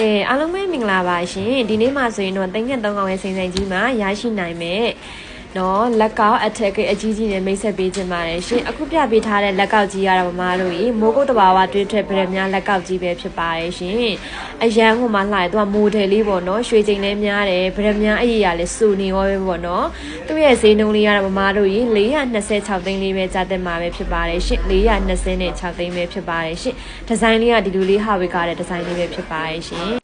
ကဲအားလုံးပဲမင်္ဂလာပါရှင်ဒီနေ့မှဆိုရင်တော့သိန်းငက်3កောင်ရဲ့စိန်ဆိုင်ကြီးမှာရရှိနိုင်မယ်နော်လက်ကောက်အထက်ကအကြီးကြီးနဲ့မိတ်ဆက်ပေးခြင်းပါတယ်ရှင်အခုပြပေးထားတဲ့လက်ကောက်ကြီးရတော့မမတို့ရေမိုးကုတ်တဘာဝတွေးထွက်ဗရက်များလက်ကောက်ကြီးပဲဖြစ်ပါတယ်ရှင်အရန်ကိုမှလှတယ်သူကမိုဒယ်လေးပေါ့နော်ရွှေချိန်လေးများတယ်ဗရက်များအရေးရလဲစူနေရောပဲပေါ့နော်သူ့ရဲ့ဈေးနှုန်းလေးရတော့မမတို့ရေ426သိန်းလေးပဲကြားတက်မှာပဲဖြစ်ပါတယ်ရှင်426သိန်းပဲဖြစ်ပါတယ်ရှင်ဒီဇိုင်းလေးကဒီလိုလေးဟာဝေကားတဲ့ဒီဇိုင်းလေးပဲဖြစ်ပါတယ်ရှင်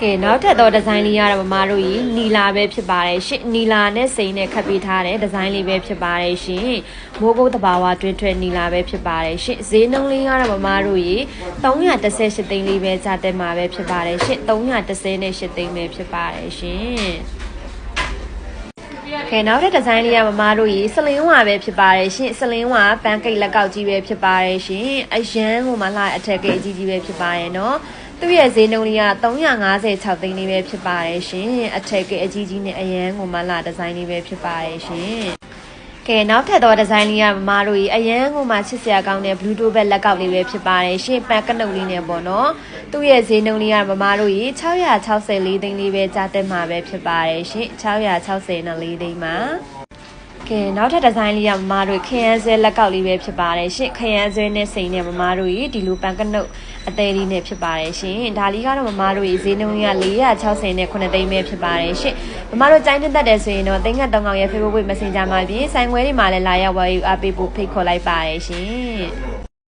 ကဲနောက်ထပ်တော့ဒီဇိုင်းလေးရတော့မမတို့ကြီးနီလာပဲဖြစ်ပါတယ်ရှင်နီလာနဲ့စိန်နဲ့ခတ်ပေးထားတဲ့ဒီဇိုင်းလေးပဲဖြစ်ပါတယ်ရှင်မိုးကုတ်တဘာဝတွင်းထွက်နီလာပဲဖြစ်ပါတယ်ရှင်ဈေးနှုန်းလေးရတော့မမတို့ကြီး318သိန်းလေးပဲကြာတက်မှာပဲဖြစ်ပါတယ်ရှင်318သိန်းပဲဖြစ်ပါတယ်ရှင်ကဲနောက်တဲ့ဒီဇိုင်းလေးကမမတို့ကြီးစလင်းဝါပဲဖြစ်ပါတယ်ရှင်စလင်းဝါပန်းကိတ်လက်ကောက်ကြီးပဲဖြစ်ပါတယ်ရှင်အရန်ဟိုမှာလှအထက်ကိတ်အကြီးကြီးပဲဖြစ်ပါတယ်နော်သူ့ရဲ့ဈေးနှုန်းလေးက356သိန်းလေးပဲဖြစ်ပါတယ်ရှင်အထက်ကအကြီးကြီးနဲ့အရန်ကိုမလာဒီဇိုင်းလေးပဲဖြစ်ပါတယ်ရှင်ကဲနောက်ထပ်တော့ဒီဇိုင်းလေးကမမတို့ကြီးအရန်ကိုမှချစ်စရာကောင်းတဲ့ Bluetooth ဘက်လက်ကောက်လေးပဲဖြစ်ပါတယ်ရှင်ပန်ကနုတ်လေးနဲ့ပေါ့နော်သူ့ရဲ့ဈေးနှုန်းလေးကမမတို့ကြီး664သိန်းလေးပဲကြားတက်မှာပဲဖြစ်ပါတယ်ရှင်664သိန်းမှာကဲနောက်ထပ်ဒီဇိုင်းလေးကမမတို့ခရမ်းဆွဲလက်ကောက်လေးပဲဖြစ်ပါတယ်ရှင်ခရမ်းဆွဲနဲ့စိန်နဲ့မမတို့ကြီးဒီလိုပန်ကနုတ်အသေးလေးနဲ့ဖြစ်ပါတယ်ရှင်ဒါလေးကတော့မမတို့ကြီးဈေးနှုန်းက460နဲ့9သိန်းပဲဖြစ်ပါတယ်ရှင်မမတို့ကြိုင်းတက်တယ်ဆိုရင်တော့သိန်းငတ်3កောင်ရဲ့ Facebook Messenger မှာပြင်ဆိုင်ခွဲတွေမှာလည်းလာရောက်ဝယ်ယူအားပေးဖို့ဖိတ်ခေါ်လိုက်ပါတယ်ရှင်